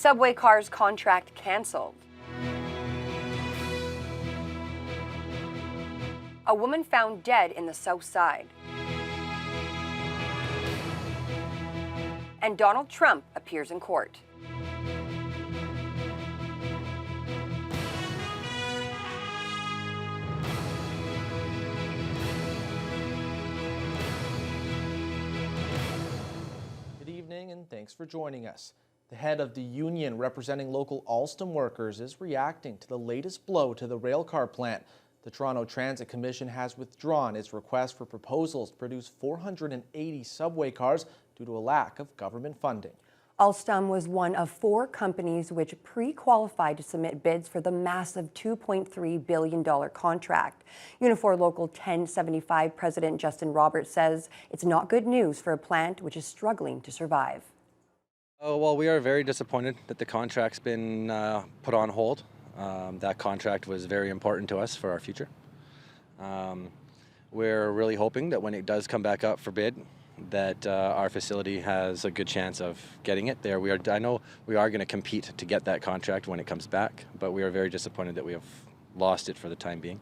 Subway cars contract canceled. A woman found dead in the South Side. And Donald Trump appears in court. Good evening and thanks for joining us. The head of the union representing local Alstom workers is reacting to the latest blow to the railcar plant. The Toronto Transit Commission has withdrawn its request for proposals to produce 480 subway cars due to a lack of government funding. Alstom was one of 4 companies which pre-qualified to submit bids for the massive $2.3 billion contract. Unifor Local 1075 President Justin Roberts says it's not good news for a plant which is struggling to survive. Well, we are very disappointed that the contract's been put on hold. That contract was very important to us for our future. We're really hoping that when it does come back up for bid, that our facility has a good chance of getting it there. I know we are going to compete to get that contract when it comes back, but we are very disappointed that we have lost it for the time being.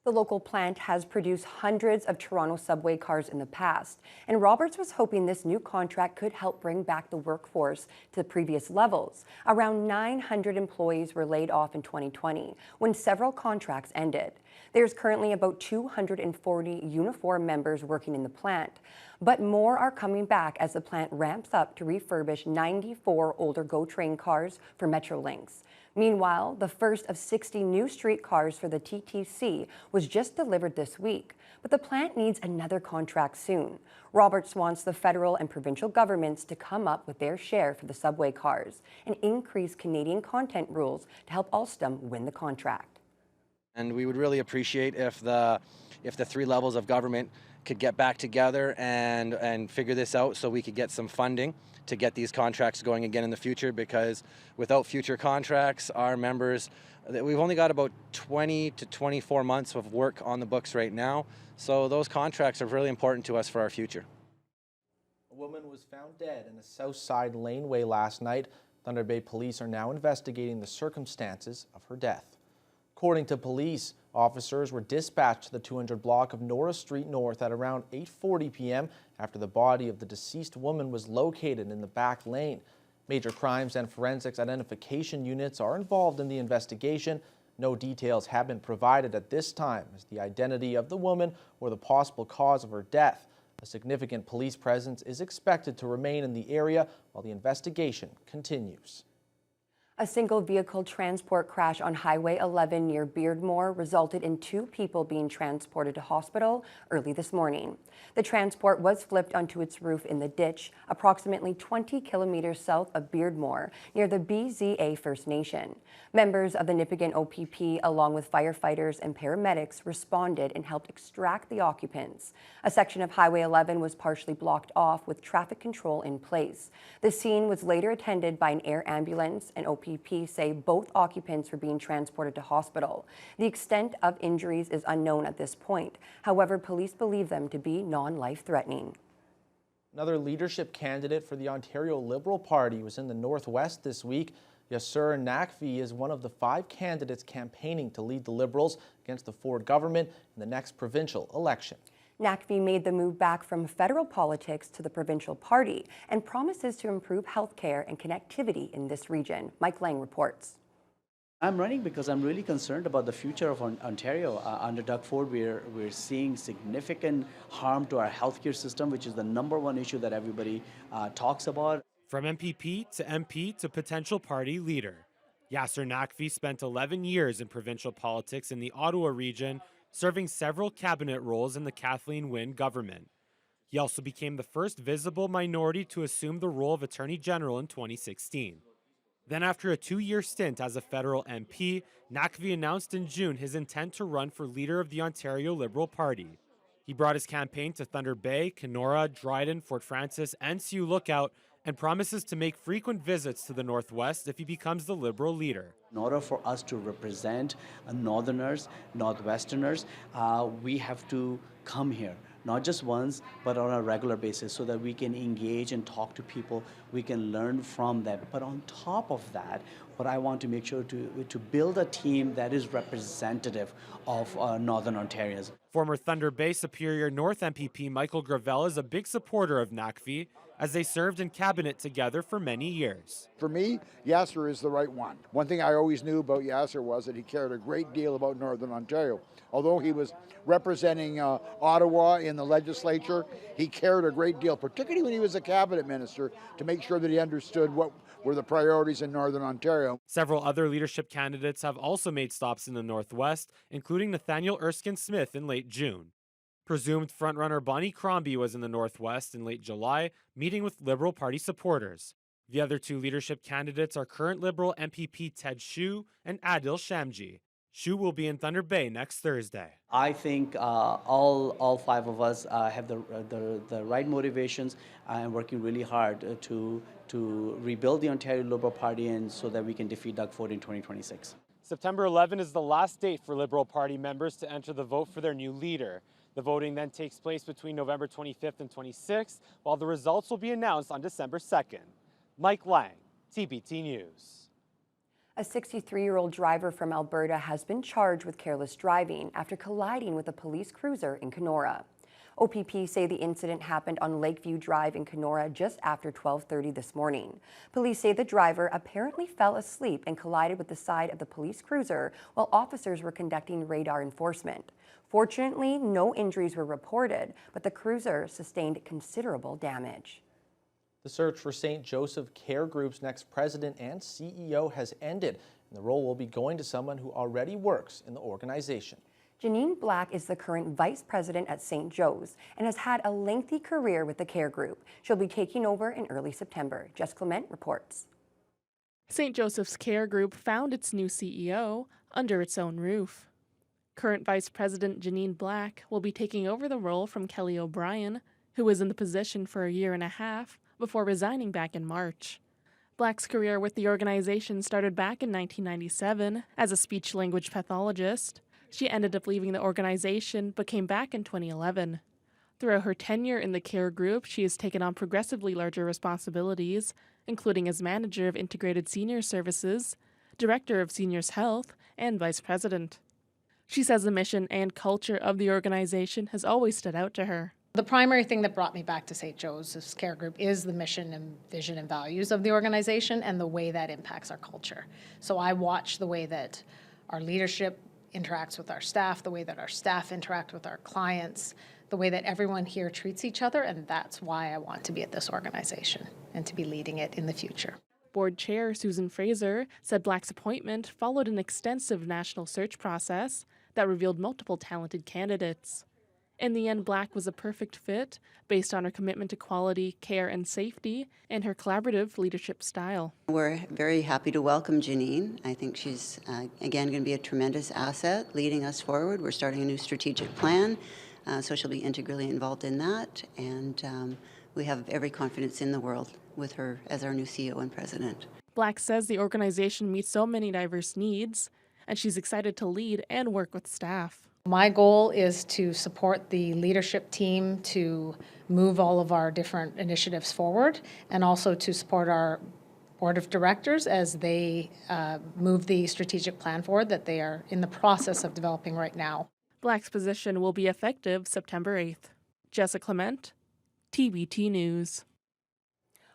The local plant has produced hundreds of Toronto subway cars in the past, and Roberts was hoping this new contract could help bring back the workforce to previous levels. Around 900 employees were laid off in 2020 when several contracts ended. There's currently about 240 uniform members working in the plant, but more are coming back as the plant ramps up to refurbish 94 older GO Train cars for Metrolinx. Meanwhile, the first of 60 new streetcars for the TTC was just delivered this week, but the plant needs another contract soon. Roberts wants the federal and provincial governments to come up with their share for the subway cars and increase Canadian content rules to help Alstom win the contract. And we would really appreciate if the 3 levels of government could get back together and figure this out so we could get some funding to get these contracts going again in the future, because without future contracts, our members, we've only got about 20 to 24 months of work on the books right now, so those contracts are really important to us for our future. A woman was found dead in a South Side laneway last night. Thunder Bay police are now investigating the circumstances of her death. According to police, officers were dispatched to the 200 block of Norris Street North at around 8:40 p.m. after the body of the deceased woman was located in the back lane. Major crimes and forensics identification units are involved in the investigation. No details have been provided at this time as the identity of the woman or the possible cause of her death. A significant police presence is expected to remain in the area while the investigation continues. A single vehicle transport crash on Highway 11 near Beardmore resulted in 2 people being transported to hospital early this morning. The transport was flipped onto its roof in the ditch, approximately 20 kilometers south of Beardmore, near the BZA First Nation. Members of the Nipigon OPP, along with firefighters and paramedics, responded and helped extract the occupants. A section of Highway 11 was partially blocked off with traffic control in place. The scene was later attended by an air ambulance, and OPP say both occupants were being transported to hospital. The extent of injuries is unknown at this point. However, police believe them to be non-life-threatening. Another leadership candidate for the Ontario Liberal Party was in the Northwest this week. Yasir Naqvi is one of the 5 candidates campaigning to lead the Liberals against the Ford government in the next provincial election. Naqvi made the move back from federal politics to the provincial party and promises to improve healthcare and connectivity in this region. Mike Lang reports. I'm running because I'm really concerned about the future of Ontario. Under Doug Ford, we're seeing significant harm to our healthcare system, which is the #1 issue that everybody talks about. From MPP to MP to potential party leader, Yasir Naqvi spent 11 years in provincial politics in the Ottawa region, serving several cabinet roles in the Kathleen Wynne government. He also became the first visible minority to assume the role of Attorney General in 2016. Then after a 2-year stint as a federal MP, Naqvi announced in June his intent to run for leader of the Ontario Liberal Party. He brought his campaign to Thunder Bay, Kenora, Dryden, Fort Francis, and Sioux Lookout, and promises to make frequent visits to the Northwest if he becomes the Liberal leader. In order for us to represent Northerners, Northwesterners, we have to come here. not just once, but on a regular basis so that we can engage and talk to people, we can learn from them. But on top of that, what I want to make sure to build a team that is representative of Northern Ontarians. Former Thunder Bay Superior North MPP Michael Gravel is a big supporter of Naqvi, as they served in cabinet together for many years. For me, Yasir is the right one. One thing I always knew about Yasir was that he cared a great deal about Northern Ontario. Although he was representing Ottawa in the legislature, he cared a great deal, particularly when he was a cabinet minister, to make sure that he understood what were the priorities in Northern Ontario. Several other leadership candidates have also made stops in the Northwest, including Nathaniel Erskine-Smith in late June. Presumed frontrunner Bonnie Crombie was in the Northwest in late July, meeting with Liberal Party supporters. The other two leadership candidates are current Liberal MPP Ted Hsu and Adil Shamji. Hsu will be in Thunder Bay next Thursday. I think all five of us have the right motivations and working really hard to rebuild the Ontario Liberal Party and so that we can defeat Doug Ford in 2026. September 11 is the last date for Liberal Party members to enter the vote for their new leader. The voting then takes place between November 25th and 26th, while the results will be announced on December 2nd. Mike Lang, TBT News. A 63-year-old driver from Alberta has been charged with careless driving after colliding with a police cruiser in Kenora. OPP say the incident happened on Lakeview Drive in Kenora just after 12:30 this morning. Police say the driver apparently fell asleep and collided with the side of the police cruiser while officers were conducting radar enforcement. Fortunately, no injuries were reported, but the cruiser sustained considerable damage. The search for St. Joseph Care Group's next president and CEO has ended, and the role will be going to someone who already works in the organization. Janine Black is the current vice president at St. Joe's and has had a lengthy career with the Care Group. She'll be taking over in early September. Jess Clement reports. St. Joseph's Care Group found its new CEO under its own roof. Current Vice President Janine Black will be taking over the role from Kelly O'Brien, who was in the position for a year and a half before resigning back in March. Black's career with the organization started back in 1997 as a speech-language pathologist. She ended up leaving the organization but came back in 2011. Throughout her tenure in the Care Group, she has taken on progressively larger responsibilities, including as manager of Integrated Senior Services, director of Seniors Health, and vice president. She says the mission and culture of the organization has always stood out to her. The primary thing that brought me back to St. Joseph's Care Group is the mission and vision and values of the organization and the way that impacts our culture. So I watch the way that our leadership interacts with our staff, the way that our staff interact with our clients, the way that everyone here treats each other, and that's why I want to be at this organization and to be leading it in the future. Board Chair Susan Fraser said Black's appointment followed an extensive national search process that revealed multiple talented candidates. In the end, Black was a perfect fit based on her commitment to quality, care, and safety, and her collaborative leadership style. We're very happy to welcome Janine. I think she's, again, going to be a tremendous asset leading us forward. We're starting a new strategic plan, so she'll be integrally involved in that, and we have every confidence in the world with her as our new CEO and president. Black says the organization meets so many diverse needs, and she's excited to lead and work with staff. My goal is to support the leadership team to move all of our different initiatives forward and also to support our board of directors as they move the strategic plan forward that they are in the process of developing right now. Black's position will be effective September 8th. Jessica Clement, TBT News.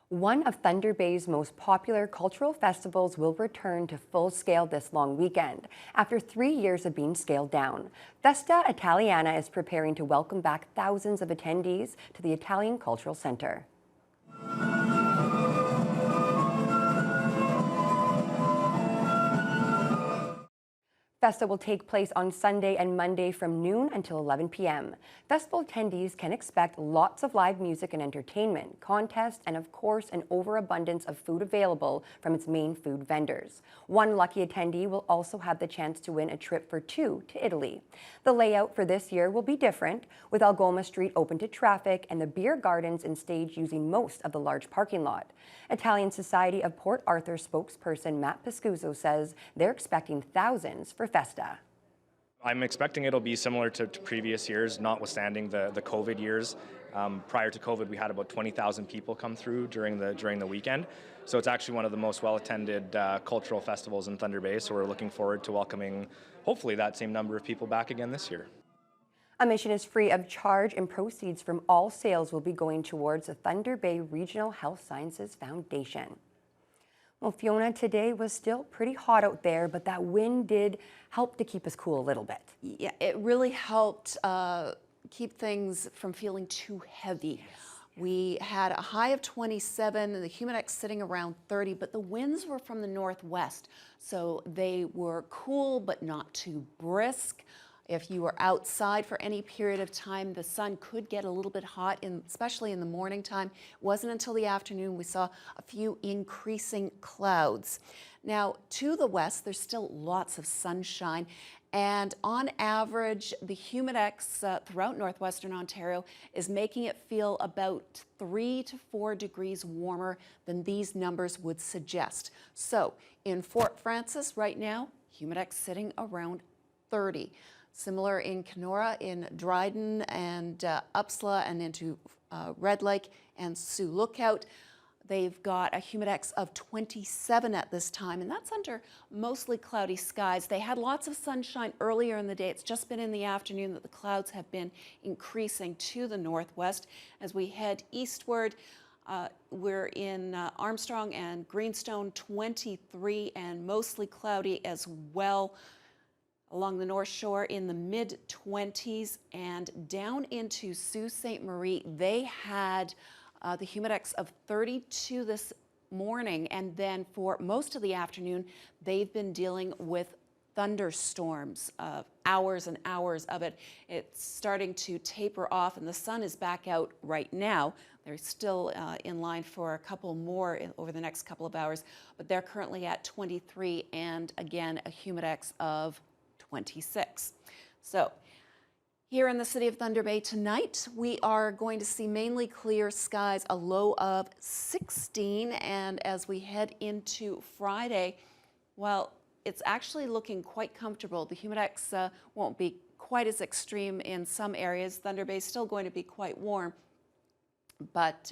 One of Thunder Bay's most popular cultural festivals will return to full scale this long weekend after 3 years of being scaled down. Festa Italiana is preparing to welcome back thousands of attendees to the Italian Cultural Center. Festa will take place on Sunday and Monday from noon until 11 p.m. Festival attendees can expect lots of live music and entertainment, contests, and of course an overabundance of food available from its main food vendors. One lucky attendee will also have the chance to win a trip for two to Italy. The layout for this year will be different, with Algoma Street open to traffic and the beer gardens and stage using most of the large parking lot. Italian Society of Port Arthur spokesperson Matt Pescuzzo says they're expecting thousands for Festa. I'm expecting it'll be similar to previous years, notwithstanding the COVID years. Prior to COVID, we had about 20,000 people come through during the weekend. So it's actually one of the most well-attended cultural festivals in Thunder Bay. So we're looking forward to welcoming, hopefully, that same number of people back again this year. Admission is free of charge, and proceeds from all sales will be going towards the Thunder Bay Regional Health Sciences Foundation. Well, Fiona, today was still pretty hot out there, but that wind did help to keep us cool a little bit. Yeah, it really helped keep things from feeling too heavy. We had a high of 27 and the humidex sitting around 30, but the winds were from the northwest, so they were cool but not too brisk. If you were outside for any period of time, the sun could get a little bit hot, especially in the morning time. It wasn't until the afternoon we saw a few increasing clouds. Now, to the west, there's still lots of sunshine. And on average, the humidex throughout northwestern Ontario is making it feel about 3 to 4 degrees warmer than these numbers would suggest. So in Fort Frances right now, humidex sitting around 30. Similar in Kenora, in Dryden and Upsala and into Red Lake and Sioux Lookout. They've got a humidex of 27 at this time, and that's under mostly cloudy skies. They had lots of sunshine earlier in the day. It's just been in the afternoon that the clouds have been increasing to the northwest. As we head eastward, we're in Armstrong and Greenstone, 23 and mostly cloudy as well. Along the North Shore in the mid-20s, and down into Sault Ste. Marie, they had the humidex of 32 this morning, and then for most of the afternoon, they've been dealing with thunderstorms, hours and hours of it. It's starting to taper off, and the sun is back out right now. They're still in line for a couple more over the next couple of hours, but they're currently at 23, and again, a humidex of 26. So here in the city of Thunder Bay tonight, we are going to see mainly clear skies, a low of 16. And as we head into Friday, well, it's actually looking quite comfortable. The humidex won't be quite as extreme in some areas. Thunder Bay is still going to be quite warm, but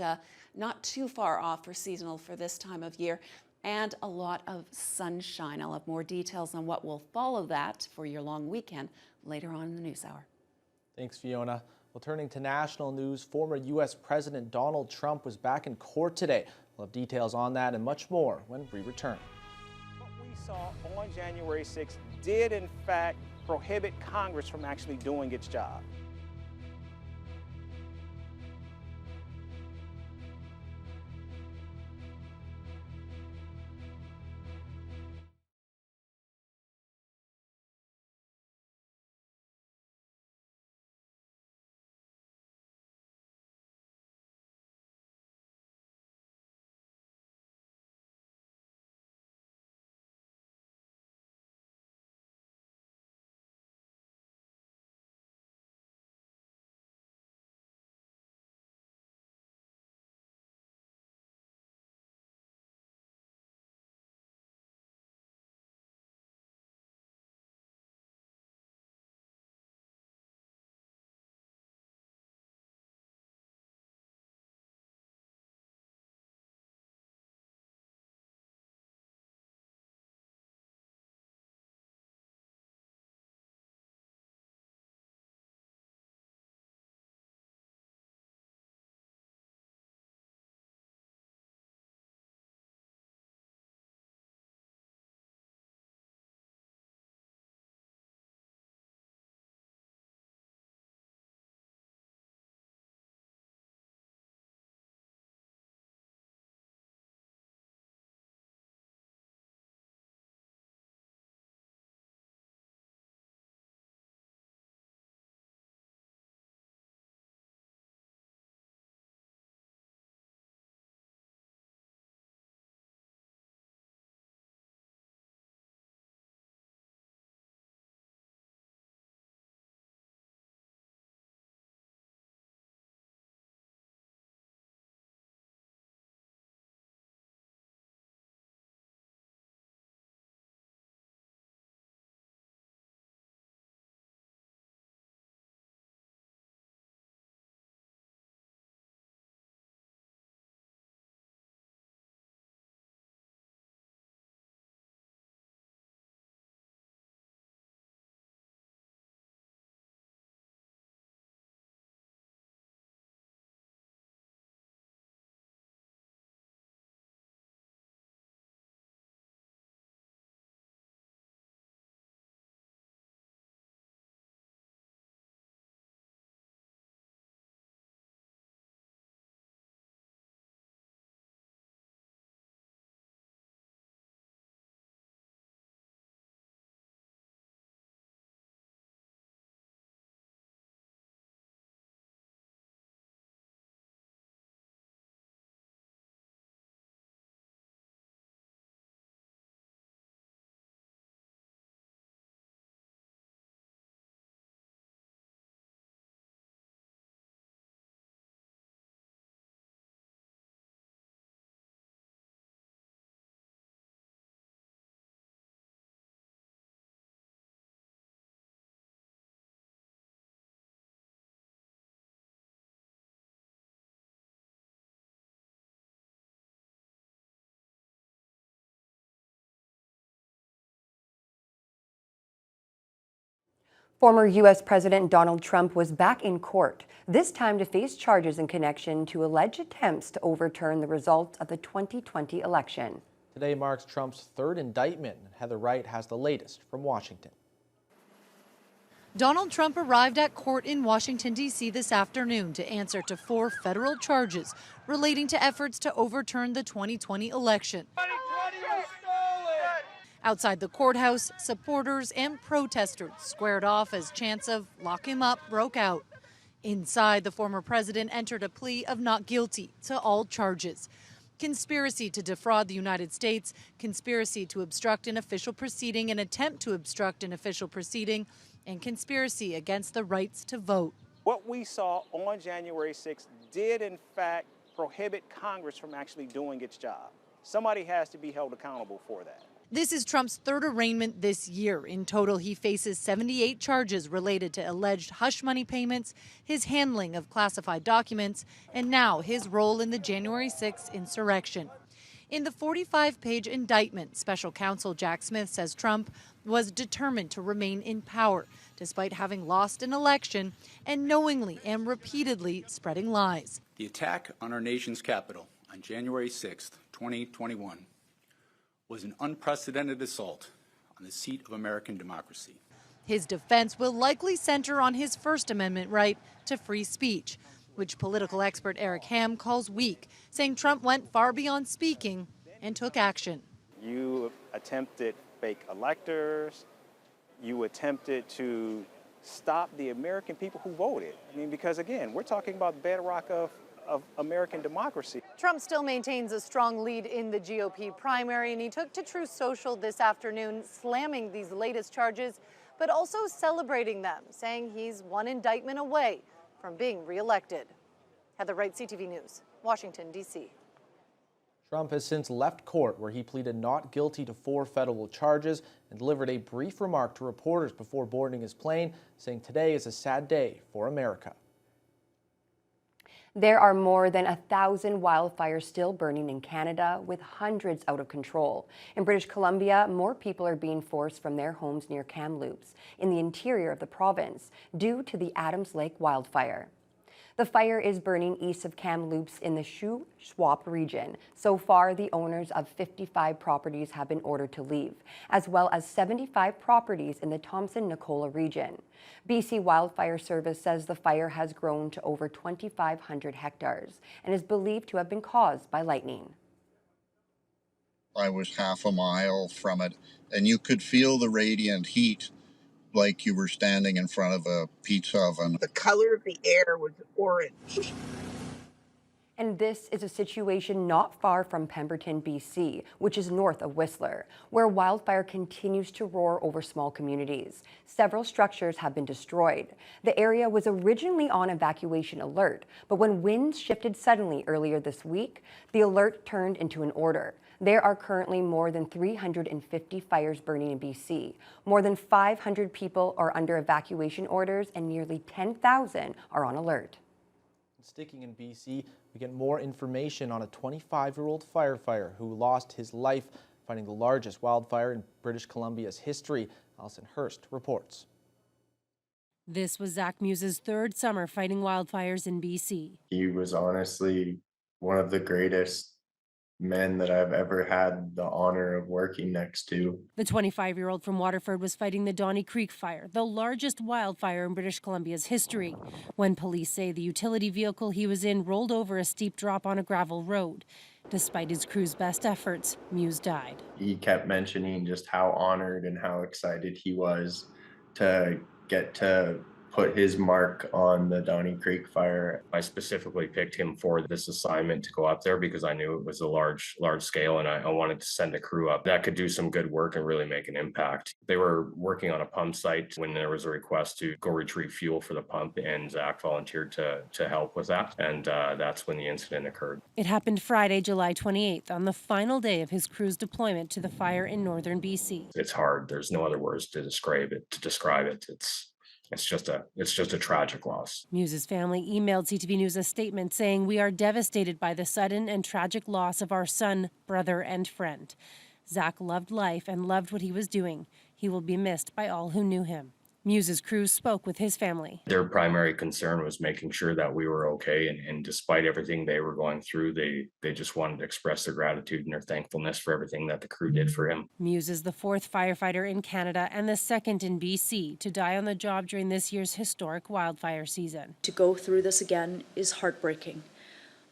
not too far off for seasonal for this time of year. And a lot of sunshine. I'll have more details on what will follow that for your long weekend later on in the news hour. Thanks, Fiona. Well, turning to national news, former U.S. President Donald Trump was back in court today. We'll have details on that and much more when we return. What we saw on January 6th did, in fact, prohibit Congress from actually doing its job. Former U.S. President Donald Trump was back in court, this time to face charges in connection to alleged attempts to overturn the results of the 2020 election. Today marks Trump's third indictment, and Heather Wright has the latest from Washington. Donald Trump arrived at court in Washington, D.C. this afternoon to answer to 4 federal charges relating to efforts to overturn the 2020 election. Outside the courthouse, supporters and protesters squared off as chants of "lock him up" broke out. Inside, the former president entered a plea of not guilty to all charges: conspiracy to defraud the United States, conspiracy to obstruct an official proceeding, an attempt to obstruct an official proceeding, and conspiracy against the rights to vote. What we saw on January 6th did in fact prohibit Congress from actually doing its job. Somebody has to be held accountable for that. This is Trump's third arraignment this year. In total, he faces 78 charges related to alleged hush money payments, his handling of classified documents, and now his role in the January 6th insurrection. In the 45-page indictment, special counsel Jack Smith says Trump was determined to remain in power despite having lost an election and knowingly and repeatedly spreading lies. The attack on our nation's capital on January 6th, 2021 was an unprecedented assault on the seat of American democracy. His defense will likely center on his First Amendment right to free speech, which political expert Eric Ham calls weak, saying Trump went far beyond speaking and took action. You attempted fake electors. You attempted to stop the American people who voted. I mean, because again, we're talking about the bedrock of American democracy. Trump still maintains a strong lead in the GOP primary, and he took to Truth Social this afternoon, slamming these latest charges, but also celebrating them, saying he's one indictment away from being reelected. Heather Wright, CTV News, Washington, D.C. Trump has since left court, where he pleaded not guilty to 4 federal charges and delivered a brief remark to reporters before boarding his plane, saying today is a sad day for America. There are more than 1,000 wildfires still burning in Canada, with hundreds out of control. In British Columbia, more people are being forced from their homes near Kamloops in the interior of the province due to the Adams Lake wildfire. The fire is burning east of Kamloops in the Shipwrecks region. So far, the owners of 55 properties have been ordered to leave, as well as 75 properties in the Thompson-Nicola region. BC Wildfire Service says the fire has grown to over 2,500 hectares and is believed to have been caused by lightning. I was half a mile from it, and you could feel the radiant heat like you were standing in front of a pizza oven. The color of the air was orange. And this is a situation not far from Pemberton, BC, which is north of Whistler, where wildfire continues to roar over small communities. Several structures have been destroyed. The area was originally on evacuation alert, but when winds shifted suddenly earlier this week, the alert turned into an order. There are currently more than 350 fires burning in BC. More than 500 people are under evacuation orders and nearly 10,000 are on alert. Sticking in BC, we get more information on a 25-year-old firefighter who lost his life fighting the largest wildfire in British Columbia's history. Alison Hurst reports. This was Zach Muse's third summer fighting wildfires in BC. He was honestly one of the greatest men that I've ever had the honor of working next to. The 25-year-old from Waterford was fighting the Donny Creek fire, the largest wildfire in British Columbia's history, when police say the utility vehicle he was in rolled over a steep drop on a gravel road. Despite his crew's best efforts, Muse died. He kept mentioning just how honored and how excited he was to get to put his mark on the Donny Creek fire. I specifically picked him for this assignment to go up there because I knew it was a large scale, and I wanted to send a crew up that could do some good work and really make an impact. They were working on a pump site when there was a request to go retrieve fuel for the pump, and Zach volunteered to help with that, and that's when the incident occurred. It happened Friday, July 28th, on the final day of his crew's deployment to the fire in northern BC. It's hard. There's no other words to describe it. It's just a tragic loss. Muse's family emailed CTV News a statement saying, "We are devastated by the sudden and tragic loss of our son, brother, and friend. Zach loved life and loved what he was doing. He will be missed by all who knew him." Muse's crew spoke with his family. Their primary concern was making sure that we were okay, and despite everything they were going through, they just wanted to express their gratitude and their thankfulness for everything that the crew did for him. Muse is the 4th firefighter in Canada and the 2nd in BC to die on the job during this year's historic wildfire season. To go through this again is heartbreaking.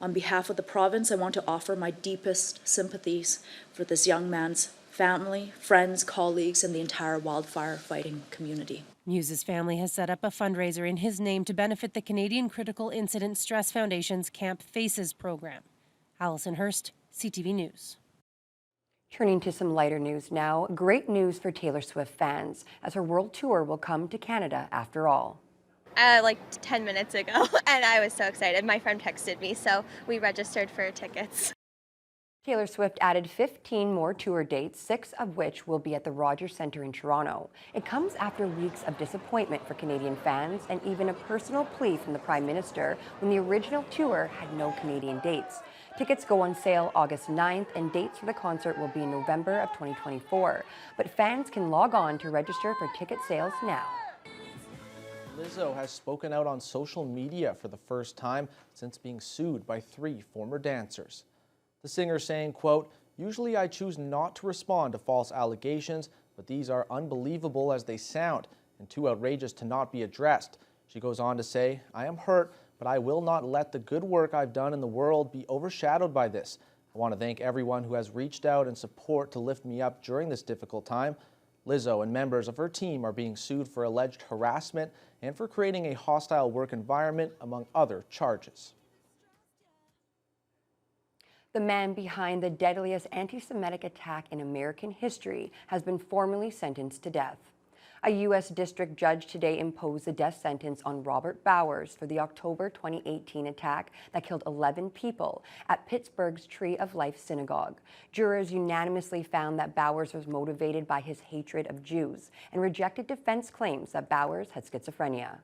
On behalf of the province, I want to offer my deepest sympathies for this young man's family, friends, colleagues, and the entire wildfire fighting community. Muse's family has set up a fundraiser in his name to benefit the Canadian Critical Incident Stress Foundation's Camp Faces program. Allison Hurst, CTV News. Turning to some lighter news now, great news for Taylor Swift fans, as her world tour will come to Canada after all. Like 10 minutes ago, and I was so excited. My friend texted me, so we registered for tickets. Taylor Swift added 15 more tour dates, 6 of which will be at the Rogers Centre in Toronto. It comes after weeks of disappointment for Canadian fans and even a personal plea from the Prime Minister when the original tour had no Canadian dates. Tickets go on sale August 9th, and dates for the concert will be in November of 2024. But fans can log on to register for ticket sales now. Lizzo has spoken out on social media for the first time since being sued by 3 former dancers. The singer saying, quote, "Usually I choose not to respond to false allegations, but these are unbelievable as they sound and too outrageous to not be addressed." She goes on to say, "I am hurt, but I will not let the good work I've done in the world be overshadowed by this. I want to thank everyone who has reached out in support to lift me up during this difficult time." Lizzo and members of her team are being sued for alleged harassment and for creating a hostile work environment, among other charges. The man behind the deadliest anti-Semitic attack in American history has been formally sentenced to death. A U.S. district judge today imposed the death sentence on Robert Bowers for the October 2018 attack that killed 11 people at Pittsburgh's Tree of Life Synagogue. Jurors unanimously found that Bowers was motivated by his hatred of Jews and rejected defense claims that Bowers had schizophrenia.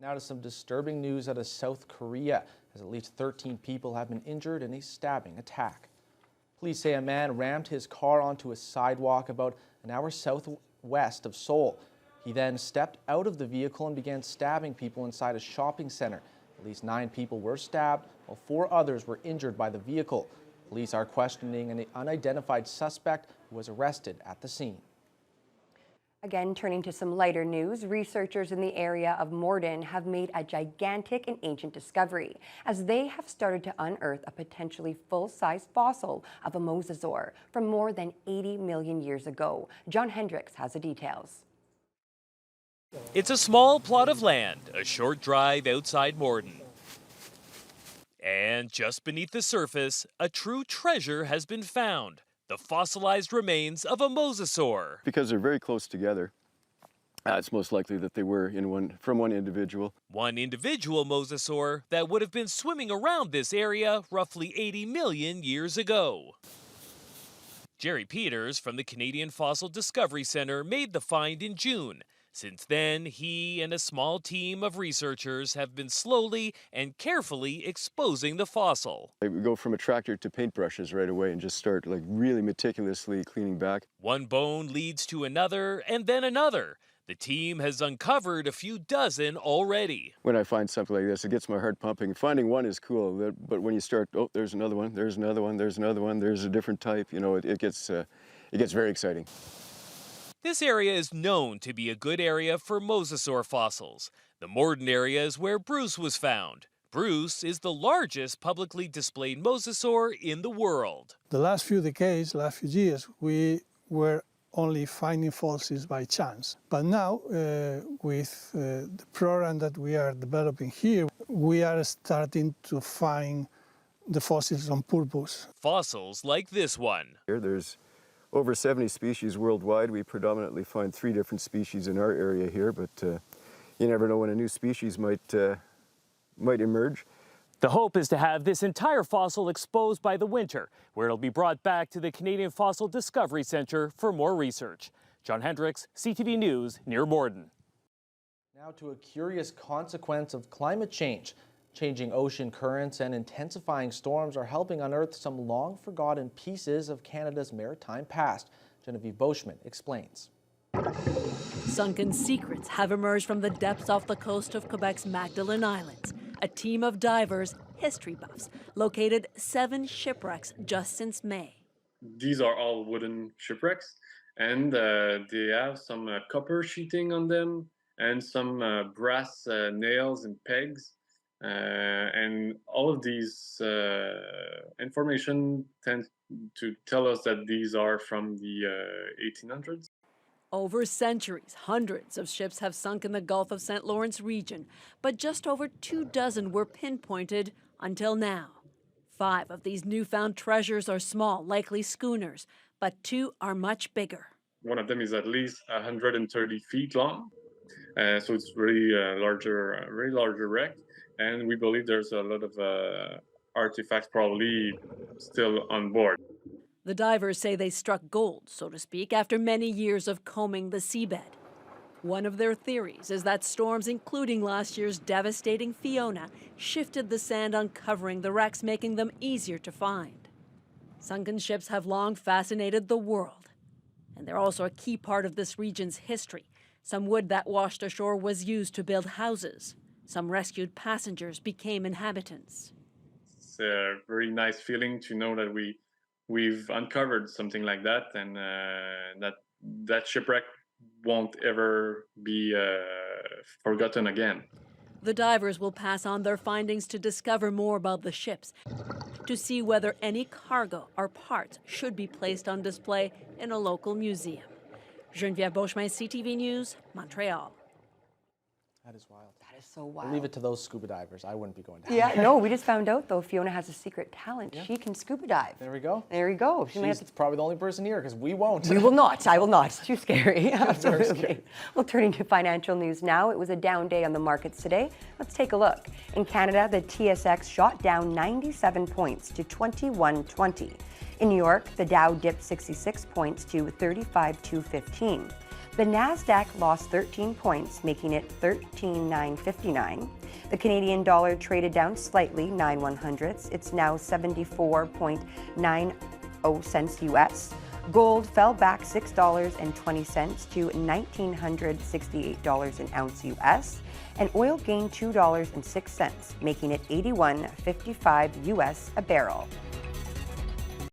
Now to some disturbing news out of South Korea, as at least 13 people have been injured in a stabbing attack. Police say a man rammed his car onto a sidewalk about an hour southwest of Seoul. He then stepped out of the vehicle and began stabbing people inside a shopping center. At least 9 people were stabbed, while 4 others were injured by the vehicle. Police are questioning an unidentified suspect who was arrested at the scene. Again, turning to some lighter news, researchers in the area of Morden have made a gigantic and ancient discovery as they have started to unearth a potentially full-size fossil of a mosasaur from more than 80 million years ago. John Hendricks has the details. It's a small plot of land, a short drive outside Morden. And just beneath the surface, a true treasure has been found. The fossilized remains of a mosasaur. Because they're very close together, it's most likely that they were from one individual. One individual mosasaur that would have been swimming around this area roughly 80 million years ago. Jerry Peters from the Canadian Fossil Discovery Centre made the find in June. Since then, he and a small team of researchers have been slowly and carefully exposing the fossil. We go from a tractor to paintbrushes right away and just start really meticulously cleaning back. One bone leads to another and then another. The team has uncovered a few dozen already. When I find something like this, it gets my heart pumping. Finding one is cool, but when you start, oh, there's another one, there's another one, there's another one, there's a different type, it gets very exciting. This area is known to be a good area for mosasaur fossils. The Morden area is where Bruce was found. Bruce is the largest publicly displayed mosasaur in the world. The last few decades, last few years, we were only finding fossils by chance. But now, with the program that we are developing here, we are starting to find the fossils on purpose. Fossils like this one. Here, there's over 70 species worldwide. We predominantly find 3 different species in our area here, but you never know when a new species might emerge. The hope is to have this entire fossil exposed by the winter, where it'll be brought back to the Canadian Fossil Discovery Centre for more research. John Hendricks, CTV News, near Morden. Now to a curious consequence of climate change. Changing ocean currents and intensifying storms are helping unearth some long-forgotten pieces of Canada's maritime past. Genevieve Boschman explains. Sunken secrets have emerged from the depths off the coast of Quebec's Magdalen Islands. A team of divers, history buffs, located 7 shipwrecks just since May. These are all wooden shipwrecks, and they have some copper sheeting on them and some brass nails and pegs. And all of these information tends to tell us that these are from the 1800s. Over centuries, hundreds of ships have sunk in the Gulf of St. Lawrence region, but just over 24 were pinpointed until now. 5 of these newfound treasures are small, likely schooners, but 2 are much bigger. One of them is at least 130 feet long, so it's really larger wreck, and we believe there's a lot of artifacts probably still on board. The divers say they struck gold, so to speak, after many years of combing the seabed. One of their theories is that storms, including last year's devastating Fiona, shifted the sand, uncovering the wrecks, making them easier to find. Sunken ships have long fascinated the world, and they're also a key part of this region's history. Some wood that washed ashore was used to build houses. Some rescued passengers became inhabitants. It's a very nice feeling to know that we've uncovered something like that, and that shipwreck won't ever be forgotten again. The divers will pass on their findings to discover more about the ships, to see whether any cargo or parts should be placed on display in a local museum. Geneviève Beauchemin, CTV News, Montreal. That is wild. That is so wild. I'll leave it to those scuba divers. I wouldn't be going down. Yeah, no, we just found out, though, Fiona has a secret talent. Yeah. She can scuba dive. There we go. There we go. She's probably the only person here, because we won't. We will not. I will not. It's too scary. Absolutely. Scary. Well, turning to financial news now. It was a down day on the markets today. Let's take a look. In Canada, the TSX shot down 97 points to 2120. In New York, the Dow dipped 66 points to 35,215. The NASDAQ lost 13 points, making it 13,959. The Canadian dollar traded down slightly, 9/100ths. It's now 74.90 cents US. Gold fell back $6.20 to $1,968 an ounce US. And oil gained $2.06, making it 81.55 US a barrel.